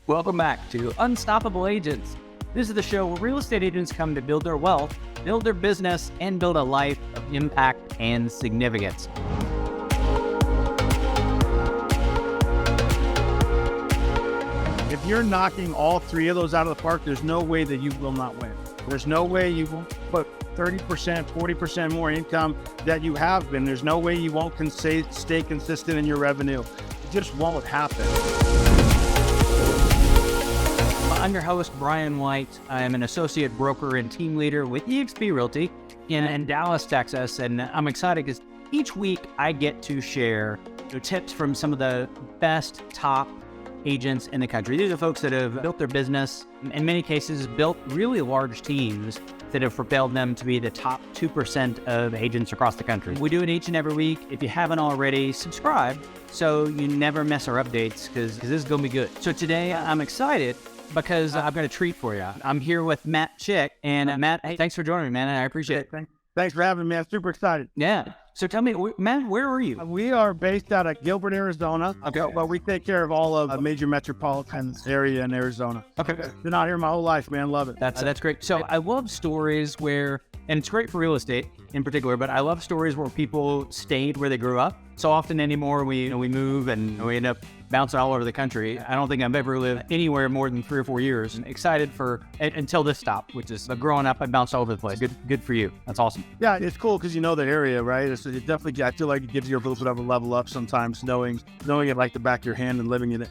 Welcome back to Unstoppable Agents. This is the show where real estate agents come to build their wealth, build their business, and build a life of impact and significance. If you're knocking all three of those out of the park, there's no way that you will not win. There's no way you won't put 30%, 40% more income that you have been. There's no way you won't stay consistent in your revenue. It just won't happen. I'm your host, Brian White. I'm an associate broker and team leader with eXp Realty in Dallas, Texas. And I'm excited because each week I get to share tips from some of the best top agents in the country. These are folks that have built their business, in many cases built really large teams that have propelled them to be the top 2% of agents across the country. We do it each and every week. If you haven't already, subscribe so you never miss our updates because this is going to be good. So today I'm excited because I've got a treat for you. I'm here with mattchick. And Matt, hey, thanks for joining me, man. I appreciate it. Thanks for having me. I'm super excited. Yeah. So tell me, Matt, where are you? We are based out of Gilbert, Arizona. Okay. Well, we take care of all of a major metropolitan area in Arizona. Okay. Been out here my whole life, man. Love it. That's great. So I love stories where, and it's great for real estate in particular, but I love stories where people stayed where they grew up. So often anymore, we move and we end up bouncing all over the country. I don't think I've ever lived anywhere more than 3 or 4 years. And excited for until this stopped, which is growing up, I bounced all over the place. Good for you. That's awesome. Yeah, it's cool because you know the area, right? It definitely, I feel like it gives you a little bit of a level up sometimes, knowing it like the back of your hand and living in it.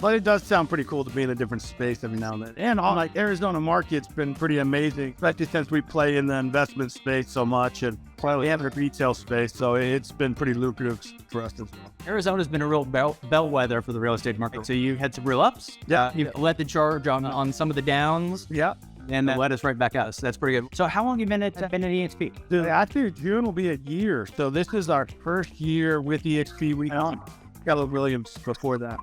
But it does sound pretty cool to be in a different space every now and then. And like Arizona market's been pretty amazing, especially since we play in the investment space so much and we have a retail space. So it's been pretty lucrative for us as well. Arizona's been a real bellwether for the real estate market. So you had some real ups. Yeah. You've led the charge on some of the downs. Yeah. And led us right back up. So that's pretty good. So how long have you been at eXp? Actually, June will be a year. So this is our first year with eXp. We got Williams before that.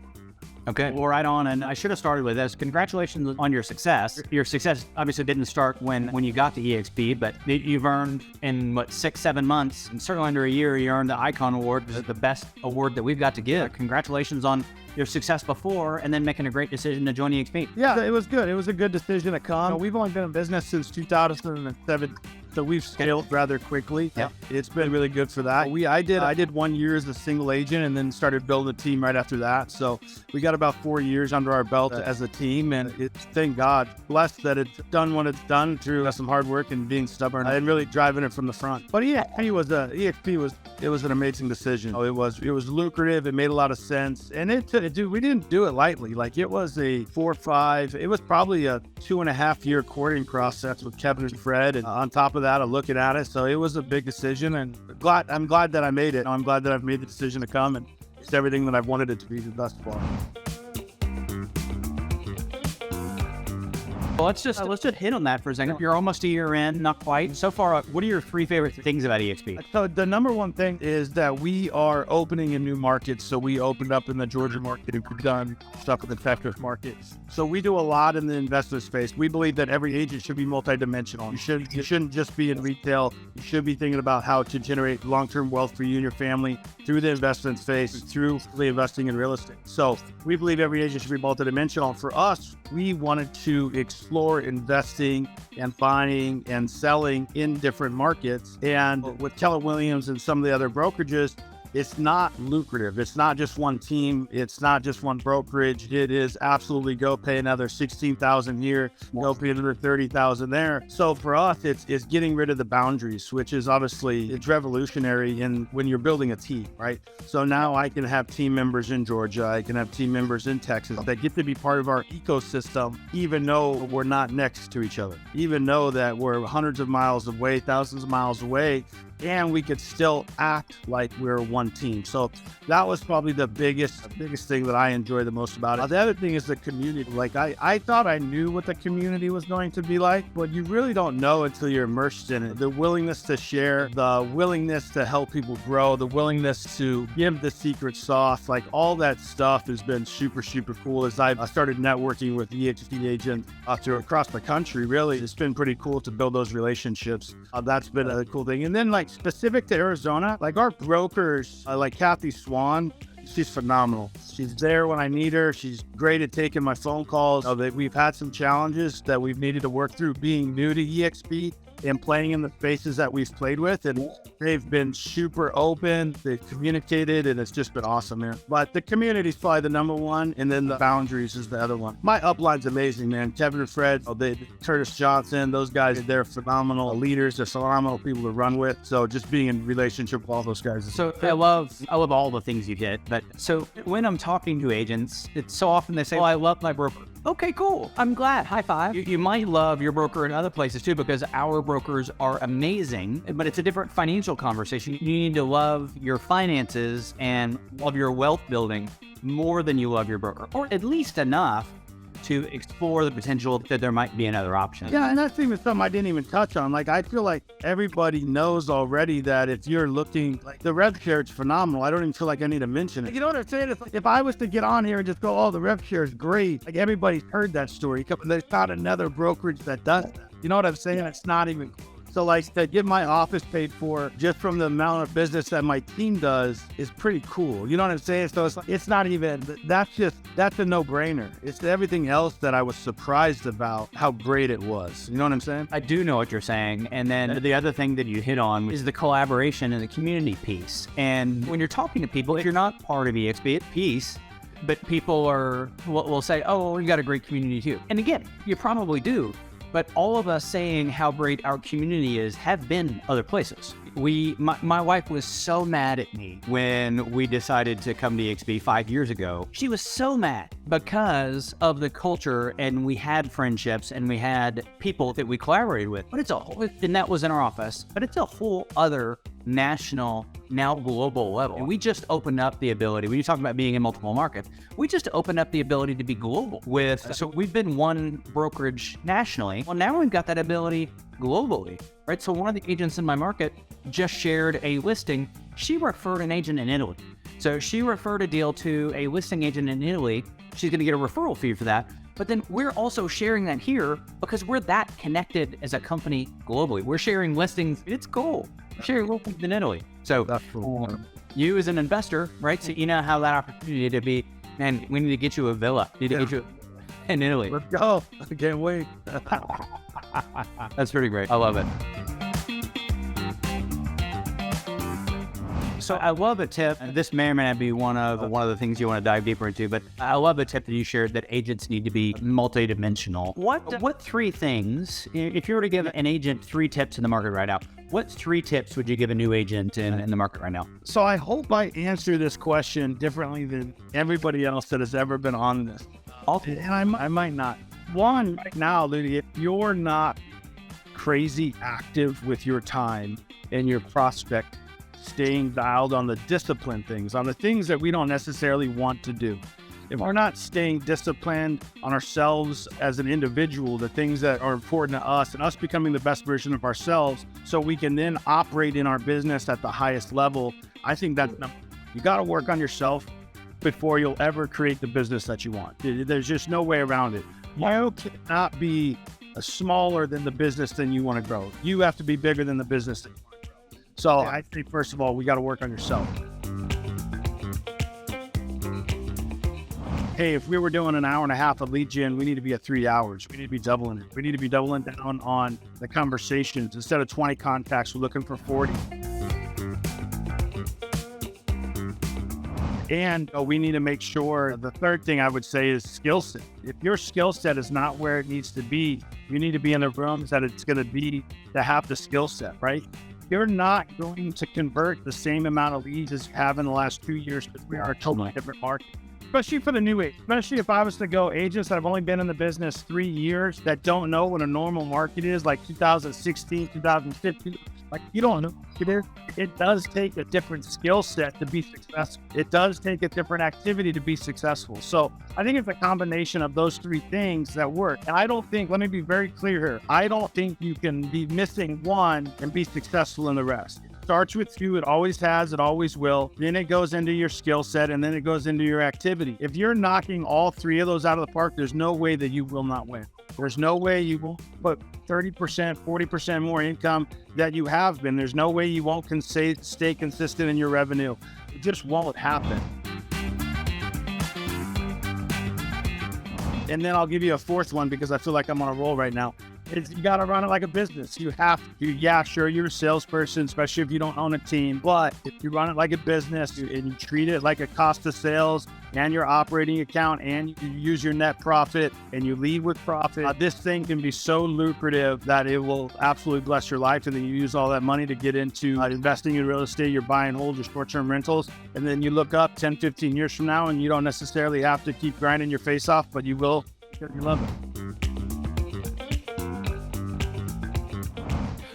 Okay, well, right on. And I should have started with this. Congratulations on your success. Your success obviously didn't start when you got to eXp, but you've earned in 6-7 months, and certainly under a year, you earned the Icon Award, the best award that we've got to give. Congratulations on your success before and then making a great decision to join eXp. Yeah, it was good. It was a good decision to come. We've only been in business since 2007. So we've scaled rather quickly. Yeah. It's been really good for that. I did 1 year as a single agent and then started building a team right after that. So we got about 4 years under our belt as a team, and thank God, blessed that it's done what it's done through some hard work and being stubborn and really driving it from the front. But eXp was an amazing decision. It was lucrative. It made a lot of sense, and we didn't do it lightly. Like it was a 4 or 5. It was probably a 2.5 year courting process with Kevin and Fred, and on top of that, looking at it. So it was a big decision, and I'm glad that I made it. I'm glad that I've made the decision to come, and it's everything that I've wanted it to be thus far. Well, let's just hit on that for a second. You're almost a year in, not quite. So far, what are your 3 favorite things about eXp? So the number one thing is that we are opening in new markets. So we opened up in the Georgia market and we've done stuff in the Texas market. So we do a lot in the investment space. We believe that every agent should be multidimensional. You shouldn't just be in retail. You should be thinking about how to generate long-term wealth for you and your family through the investment space, through investing in real estate. So we believe every agent should be multidimensional. For us, we wanted to explore investing and buying and selling in different markets. And with Keller Williams and some of the other brokerages, it's not lucrative. It's not just one team. It's not just one brokerage. It is absolutely go pay another $16,000 here, go pay another $30,000 there. So for us, it's getting rid of the boundaries, which is obviously it's revolutionary when you're building a team, right? So now I can have team members in Georgia. I can have team members in Texas that get to be part of our ecosystem, even though we're not next to each other, even though that we're hundreds of miles away, thousands of miles away, and we could still act like we're one team. So that was probably the biggest thing that I enjoy the most about it. The other thing is the community. Like I thought I knew what the community was going to be like, but you really don't know until you're immersed in it. The willingness to share, the willingness to help people grow, the willingness to give the secret sauce, like all that stuff has been super, super cool as I started networking with eXp agents across the country. Really, it's been pretty cool to build those relationships. That's been a cool thing. And then like specific to Arizona, like our brokers, like Kathy Swan, She's phenomenal. She's there when I need her. She's great at taking my phone calls. We've had some challenges that we've needed to work through being new to eXp and playing in the spaces that we've played with. And they've been super open. They've communicated, and it's just been awesome, man. But the community's probably the number one, and then the boundaries is the other one. My upline's amazing, man. Kevin and Fred, Curtis Johnson, those guys, they're phenomenal leaders. They're phenomenal people to run with. So just being in relationship with all those guys. So I love all the things you hit. But so when I'm talking to agents, it's so often they say, "Oh, I love my broker." Okay, cool. I'm glad. High five. You might love your broker in other places too, because our brokers are amazing, but it's a different financial conversation. You need to love your finances and love your wealth building more than you love your broker, or at least enough to explore the potential that there might be another option. Yeah, and that's even something I didn't even touch on. Like, I feel like everybody knows already that if you're looking, like, the rev share is phenomenal. I don't even feel like I need to mention it. You know what I'm saying? It's like, if I was to get on here and just go, "Oh, the rev share is great," like, everybody's heard that story. There's not another brokerage that does that. You know what I'm saying? It's not even. So, like, to get my office paid for just from the amount of business that my team does is pretty cool. You know what I'm saying? So it's not even, that's a no-brainer. It's everything else that I was surprised about how great it was. You know what I'm saying? I do know what you're saying. And then the other thing that you hit on is the collaboration and the community piece. And when you're talking to people, if you're not part of eXp, it's peace. But people will say, "Oh, well, you got a great community too." And again, you probably do. But all of us saying how great our community is have been other places. My wife was so mad at me when we decided to come to eXp 5 years ago. She was so mad because of the culture, and we had friendships and we had people that we collaborated with. But and that was in our office, but it's a whole other national, now global level. And we just opened up the ability, when you talk about being in multiple markets, we just opened up the ability to be global so we've been one brokerage nationally. Well, now we've got that ability globally, right? So one of the agents in my market just shared a listing. She referred an agent in Italy. So she referred a deal to a listing agent in Italy. She's going to get a referral fee for that. But then we're also sharing that here because we're that connected as a company globally. We're sharing listings. It's cool. We're sharing listings in Italy. So that's cool. You as an investor, right? So you know how that opportunity to be, man, we need to get you a villa. We need to get you in Italy. Let's go. I can't wait. That's pretty great. I love it. So I love a tip, and this may or may not be one of the things you want to dive deeper into, but I love a tip that you shared that agents need to be multidimensional. What three things, if you were to give an agent 3 tips in the market right now, what 3 tips would you give a new agent in the market right now? So I hope I answer this question differently than everybody else that has ever been on this. And I might not. One, right now, Ludi, if you're not crazy active with your time and your prospect, staying dialed on the discipline things, on the things that we don't necessarily want to do. If we're not staying disciplined on ourselves as an individual, the things that are important to us and us becoming the best version of ourselves so we can then operate in our business at the highest level, I think that you got to work on yourself before you'll ever create the business that you want. There's just no way around it. You cannot be smaller than the business than you want to grow. You have to be bigger than the business that you want to grow. So I think, first of all, we got to work on yourself. Hey, if we were doing an hour and a half of lead gen, we need to be at 3 hours. We need to be doubling it. We need to be doubling down on the conversations. Instead of 20 contacts, we're looking for 40. And we need to make sure, the third thing I would say is skill set. If your skill set is not where it needs to be, you need to be in the rooms that it's going to be to have the skill set, right? You're not going to convert the same amount of leads as you have in the last 2 years because we are a totally different market. Especially for the new age. Especially if I was to go agents that have only been in the business 3 years that don't know what a normal market is, like 2016, 2015. Like, you don't know. It does take a different skill set to be successful. It does take a different activity to be successful. So I think it's a combination of those 3 things that work. And I don't think, let me be very clear here, I don't think you can be missing one and be successful in the rest. It starts with you. It always has. It always will. Then it goes into your skill set, and then it goes into your activity. If you're knocking all 3 of those out of the park, there's no way that you will not win. There's no way you will put 30%, 40% more income that you have been. There's no way you won't stay consistent in your revenue. It just won't happen. And then I'll give you a fourth one because I feel like I'm on a roll right now. Is you got to run it like a business. You have to, yeah, sure, you're a salesperson, especially if you don't own a team. But if you run it like a business and you treat it like a cost of sales and your operating account, and you use your net profit and you lead with profit, this thing can be so lucrative that it will absolutely bless your life. And then you use all that money to get into investing in real estate, you're buying hold your short-term rentals. And then you look up 10, 15 years from now and you don't necessarily have to keep grinding your face off, but you will because you love it.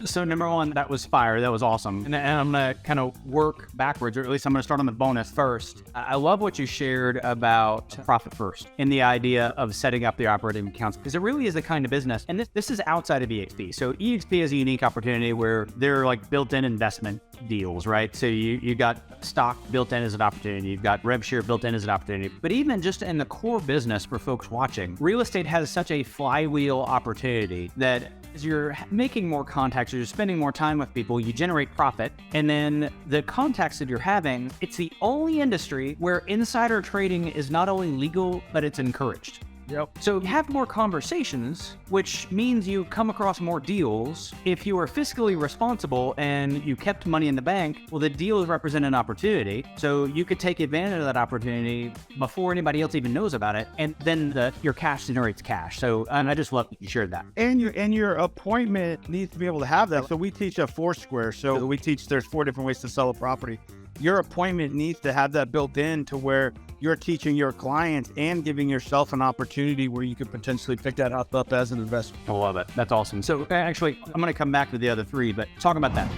So number one, that was fire. That was awesome. And I'm going to kind of work backwards, or at least I'm going to start on the bonus first. I love what you shared about profit first and the idea of setting up the operating accounts, because it really is the kind of business. And this is outside of eXp. So eXp is a unique opportunity where they're like built-in investment deals, right? So you got stock built in as an opportunity. You've got rev share built in as an opportunity. But even just in the core business for folks watching, real estate has such a flywheel opportunity that as you're making more contacts, or you're spending more time with people, you generate profit. And then the contacts that you're having, it's the only industry where insider trading is not only legal, but it's encouraged. Yep. So you have more conversations, which means you come across more deals. If you are fiscally responsible and you kept money in the bank, well, the deals represent an opportunity. So you could take advantage of that opportunity before anybody else even knows about it. And then your cash generates cash. So, and I just love that you shared that. And your appointment needs to be able to have that. So we teach a Foursquare. So we teach there's 4 different ways to sell a property. Your appointment needs to have that built in to where you're teaching your clients and giving yourself an opportunity where you could potentially pick that up as an investor. I love it. That's awesome. So actually, I'm going to come back to the other 3, but talk about that.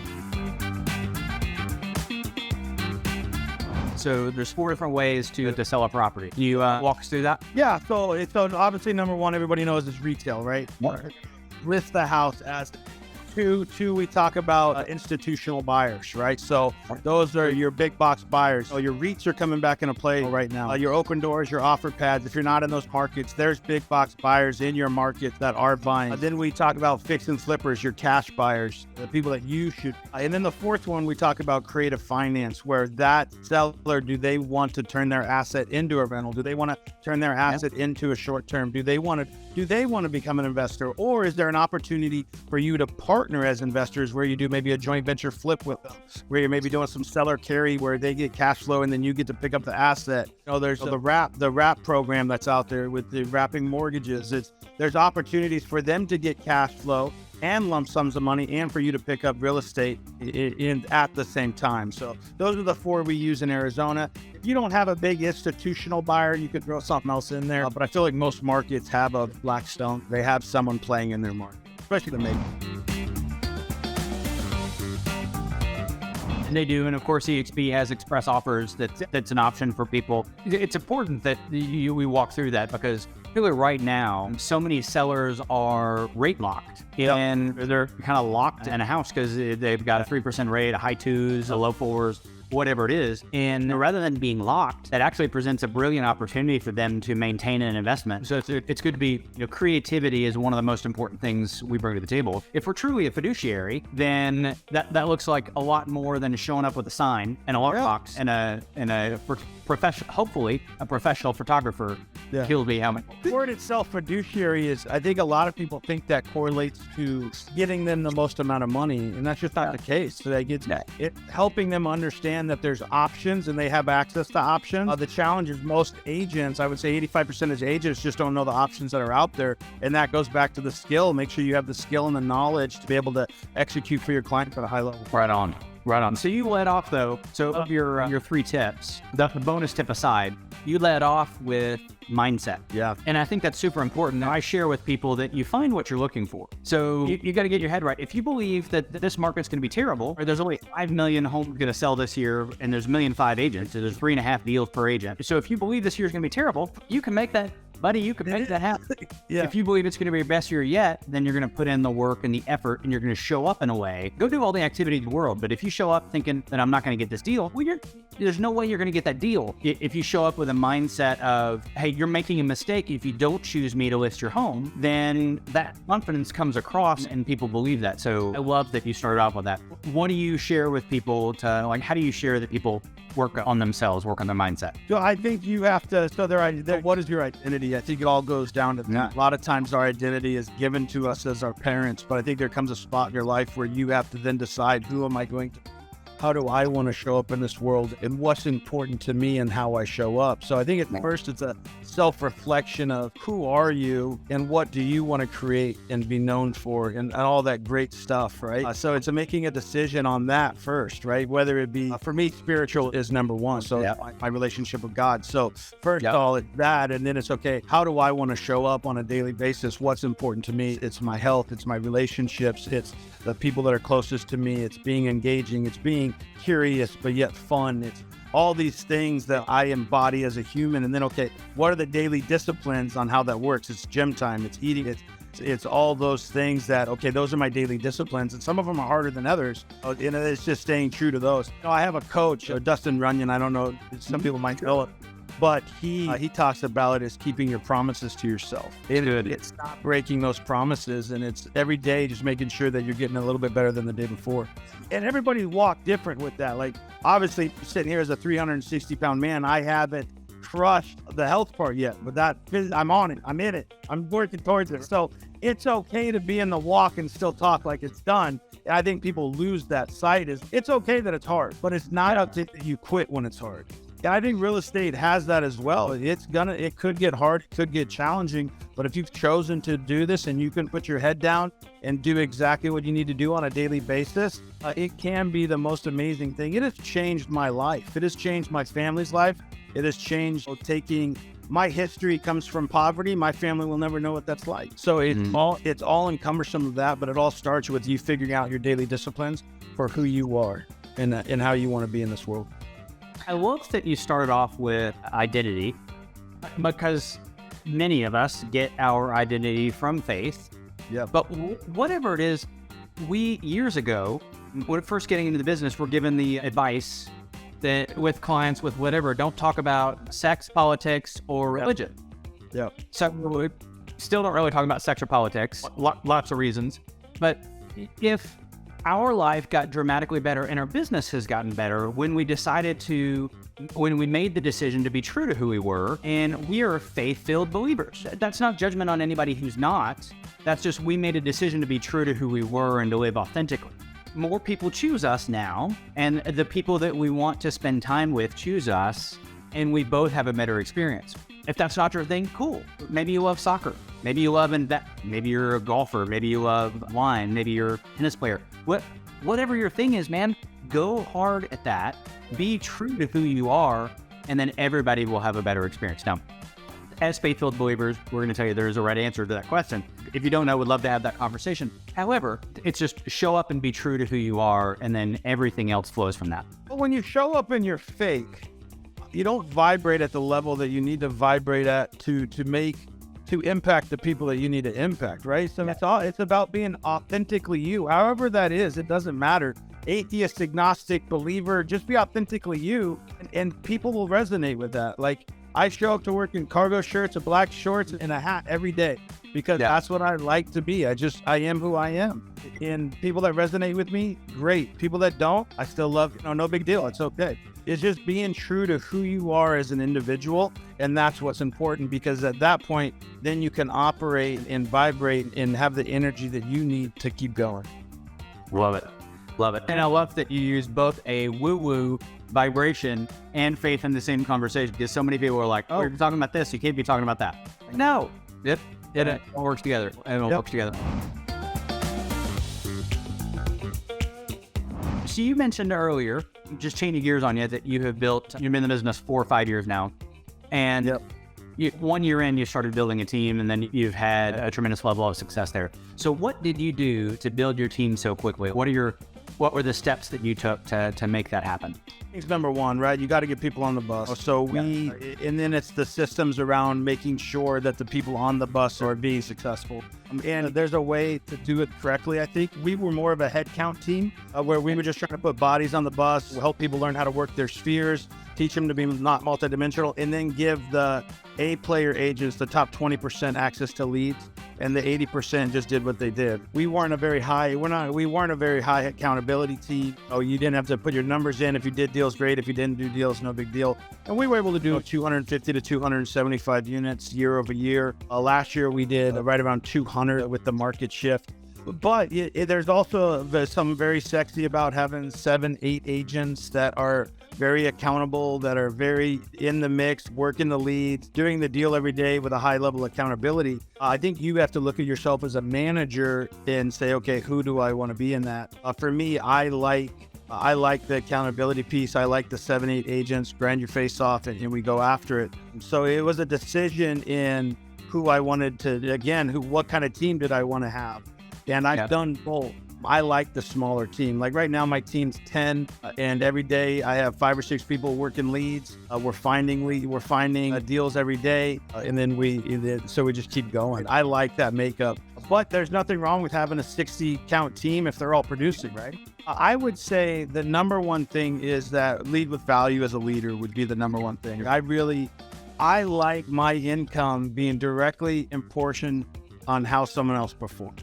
So there's 4 different ways to sell a property. Can you walk us through that? Yeah. So obviously number 1, everybody knows is retail, right? List the house as. Two, we talk about institutional buyers, right? So those are your big box buyers. So your REITs are coming back into play right now. Your open doors, your offer pads. If you're not in those markets, there's big box buyers in your market that are buying. Then we talk about fix and flippers, your cash buyers, the people that you should. And then the 4th one, we talk about creative finance, where that seller, do they want to turn their asset into a rental? Do they want to turn their asset into a short term? Do they want to become an investor? Or is there an opportunity for you to partner as investors where you do maybe a joint venture flip with them, where you're maybe doing some seller carry where they get cash flow and then you get to pick up the asset? There's the wrap program that's out there with the wrapping mortgages. There's opportunities for them to get cash flow and lump sums of money, and for you to pick up real estate at the same time. So those are the 4 we use in Arizona. If you don't have a big institutional buyer, you could throw something else in there. But I feel like most markets have a Blackstone. They have someone playing in their market, especially the major. And they do, and of course eXp has express offers that's an option for people. It's important that we walk through that, because particularly right now, so many sellers are rate locked. Yep. And they're kind of locked in a house because they've got a 3% rate, a high 2s, a low 4s, whatever it is. And rather than being locked, that actually presents a brilliant opportunity for them to maintain an investment. So it's good to be, creativity is one of the most important things we bring to the table. If we're truly a fiduciary, then that looks like a lot more than showing up with a sign and a lockbox and a professional, hopefully a professional photographer. Kills me how much. The word itself, fiduciary, is, I think a lot of people think that correlates to getting them the most amount of money, and that's just not the case. So it helping them understand that there's options and they have access to options. The challenge is most agents, I would say 85% of agents just don't know the options that are out there, and that goes back to the skill. Make sure you have the skill and the knowledge to be able to execute for your client at a high level. Right on. So you led off though. So of your 3 tips, the bonus tip aside, you led off with mindset. Yeah. And I think that's super important. I share with people that you find what you're looking for. So you got to get your head right. If you believe that this market's going to be terrible, or there's only 5 million homes going to sell this year, and there's 1.5 million agents, so there's 3.5 deals per agent. So if you believe this year's going to be terrible, you can make that. Buddy, you can make that happen. Yeah. If you believe it's going to be your best year yet, then you're going to put in the work and the effort, and you're going to show up in a way. Go do all the activity in the world. But if you show up thinking that I'm not going to get this deal, well, there's no way you're going to get that deal. If you show up with a mindset of, hey, you're making a mistake if you don't choose me to list your home, then that confidence comes across and people believe that. So I love that you started off with that. What do you share with people how do you share that people work on themselves, work on their mindset? So I think you have to, what is your identity? I think it all goes down to that. A lot of times our identity is given to us as our parents, but I think there comes a spot in your life where you have to then decide, who am I going to, how do I want to show up in this world, and what's important to me and how I show up. So I think at first it's a self-reflection of who are you and what do you want to create and be known for, and all that great stuff, right? So it's making a decision on that first, right? Whether it be, for me, spiritual is number one. So my relationship with God. So first of all, it's that, and then it's, okay, how do I want to show up on a daily basis? What's important to me? It's my health, it's my relationships, it's the people that are closest to me, it's being engaging, it's being curious but yet fun, it's all these things that I embody as a human. And then, okay, what are the daily disciplines on how that works? It's gym time, it's eating, it's all those things that, okay, those are my daily disciplines, and some of them are harder than others. And it's just staying true to those. I have a coach, Dustin Runyon, I don't know, some people might know it, but he talks about it as keeping your promises to yourself. It's not breaking those promises, and it's every day just making sure that you're getting a little bit better than the day before. And everybody walk different with that. Like, obviously, sitting here as a 360-pound man, I haven't crushed the health part yet, but I'm on it. I'm in it. I'm working towards it. So it's okay to be in the walk and still talk like it's done. And I think people lose that sight. It's okay that it's hard, but it's not up to you quit when it's hard. And I think real estate has that as well. It could get hard, it could get challenging, but if you've chosen to do this and you can put your head down and do exactly what you need to do on a daily basis, it can be the most amazing thing. It has changed my life. It has changed my family's life. It has changed my history comes from poverty. My family will never know what that's like. So it's all encumbersome of that, but it all starts with you figuring out your daily disciplines for who you are and how you want to be in this world. I love that you started off with identity, because many of us get our identity from faith. Yeah. But whatever it is, we years ago, when first getting into the business, were given the advice that with clients, with whatever, don't talk about sex, politics, or religion. Yeah. So we still don't really talk about sex or politics, lots of reasons. But if our life got dramatically better and our business has gotten better when we made the decision to be true to who we were, and we are faith-filled believers. That's not judgment on anybody who's not. That's just, we made a decision to be true to who we were and to live authentically. More people choose us now, and the people that we want to spend time with choose us, and we both have a better experience. If that's not your thing, cool. Maybe you love soccer. Maybe you love maybe you're a golfer. Maybe you love wine. Maybe you're a tennis player. Whatever your thing is, man, go hard at that. Be true to who you are, and then everybody will have a better experience. Now, as faith-filled believers, we're going to tell you there is a right answer to that question. If you don't know, we'd love to have that conversation. However, it's just show up and be true to who you are, and then everything else flows from that. But when you show up and you're fake, you don't vibrate at the level that you need to vibrate at to impact the people that you need to impact, right? So it's about being authentically you, however that is. It doesn't matter. Atheist, agnostic, believer, just be authentically you, and people will resonate with that. Like, I show up to work in cargo shirts, a black shorts, and a hat every day because that's what I like to be. I am who I am. And people that resonate with me, great. People that don't, I still love, no big deal. It's okay. It's just being true to who you are as an individual. And that's what's important, because at that point, then you can operate and vibrate and have the energy that you need to keep going. Love it. Love it. And I love that you use both a woo-woo vibration and faith in the same conversation, because so many people are like, oh, you're talking about this, you can't be talking about that. No. It all works together. It all works together. So you mentioned earlier, just changing gears on you, that you've been in the business 4 or 5 years now. And 1 year in, you started building a team, and then you've had a tremendous level of success there. So what did you do to build your team so quickly? What were the steps that you took to make that happen? It's number one, right? You got to get people on the bus. So and then it's the systems around making sure that the people on the bus are being successful. And there's a way to do it correctly. I think we were more of a headcount team where we were just trying to put bodies on the bus, help people learn how to work their spheres, teach them to be not multidimensional, and then give the A-player agents, the top 20% access to leads, and the 80% just did what they did. We weren't a very high accountability team. Oh, you didn't have to put your numbers in. If you did deals, great. If you didn't do deals, no big deal. And we were able to do 250 to 275 units year over year. Last year we did right around 200 with the market shift. But there's also something very sexy about having 7, 8 agents that are very accountable, that are very in the mix, working the leads, doing the deal every day with a high level of accountability. I think you have to look at yourself as a manager and say, okay, who do I want to be in that? For me, I like the accountability piece. I like the 7, 8 agents, grind your face off, and we go after it. So it was a decision in who I wanted to, again, what kind of team did I want to have? And I've done both. I like the smaller team. Like right now, my team's 10, and every day I have 5 or 6 people working leads. We're finding deals every day, and then so we just keep going. I like that makeup. But there's nothing wrong with having a 60 count team if they're all producing, right? I would say the number one thing is that lead with value as a leader would be the number one thing. I like my income being directly in portion on how someone else performs.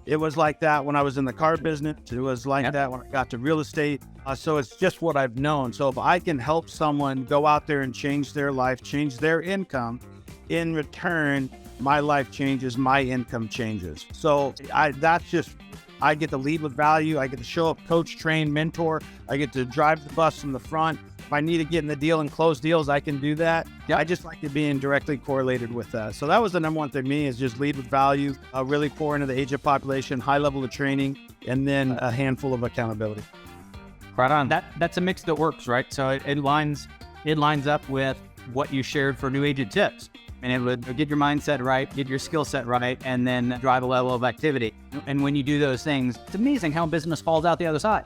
It was like that when I was in the car business. It was like that when I got to real estate. So it's just what I've known. So if I can help someone go out there and change their life, change their income, in return, my life changes, my income changes. So I get to lead with value. I get to show up, coach, train, mentor. I get to drive the bus from the front. If I need to get in the deal and close deals, I can do that. I just like it being directly correlated with that. So that was the number one thing for me, is just lead with value, really pour into the agent population, high level of training, and then a handful of accountability. Right on. That's a mix that works, right? So it lines up with what you shared for new agent tips. And it would get your mindset right, get your skill set right, and then drive a level of activity. And when you do those things, it's amazing how business falls out the other side.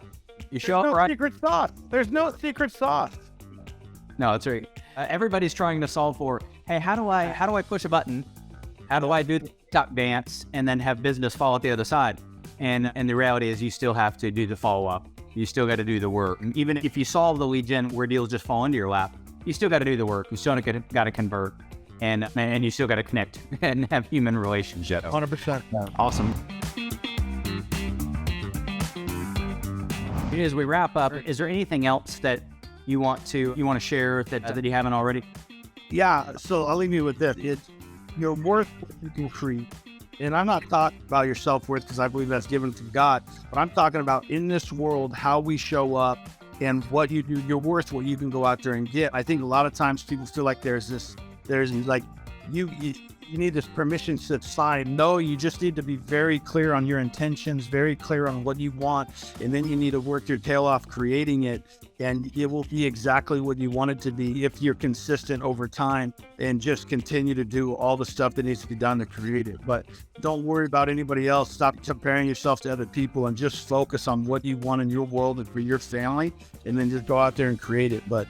You show up right. Secret sauce. There's no secret sauce. No, that's right. Everybody's trying to solve for, hey, how do I push a button? How do I do the TikTok dance and then have business fall at the other side? And the reality is you still have to do the follow-up. You still got to do the work. And even if you solve the lead gen where deals just fall into your lap, you still got to do the work. You still got to convert. And you still got to connect and have human relationships. 100%. Awesome. As we wrap up, is there anything else that you want to share that you haven't already? Yeah. So I'll leave you with this. It's your worth what you can create. And I'm not talking about your self-worth, because I believe that's given from God, but I'm talking about in this world, how we show up and what you do. You're worth what you can go out there and get. I think a lot of times people feel like there's like you need this permission slip signed. No, you just need to be very clear on your intentions, very clear on what you want, and then you need to work your tail off creating it, and it will be exactly what you want it to be if you're consistent over time and just continue to do all the stuff that needs to be done to create it. But don't worry about anybody else. Stop comparing yourself to other people and just focus on what you want in your world and for your family, and then just go out there and create it. But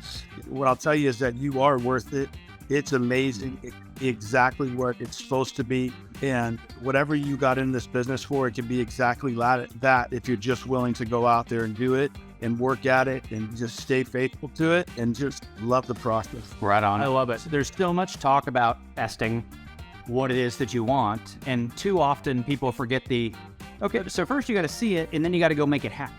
what I'll tell you is that you are worth it. It's amazing. Exactly what it's supposed to be. And whatever you got in this business for, it can be exactly that if you're just willing to go out there and do it and work at it and just stay faithful to it and just love the process. Right on. I love it. There's so much talk about testing what it is that you want. And too often people forget okay, so first you got to see it and then you got to go make it happen.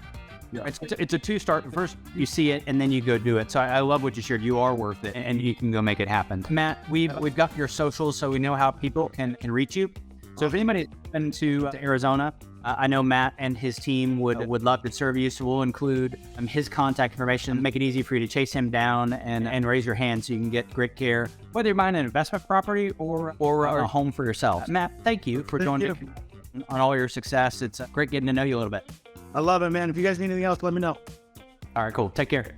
Yeah. It's a two-start. First, you see it, and then you go do it. So I love what you shared. You are worth it, and you can go make it happen. Matt, we've got your socials, so we know how people can reach you. So if anybody's been to Arizona, I know Matt and his team would love to serve you. So we'll include his contact information, make it easy for you to chase him down and raise your hand so you can get great care, whether you're buying an investment property or a home for yourself. Matt, thank you for joining me on all your success. It's great getting to know you a little bit. I love it, man. If you guys need anything else, let me know. All right, cool. Take care.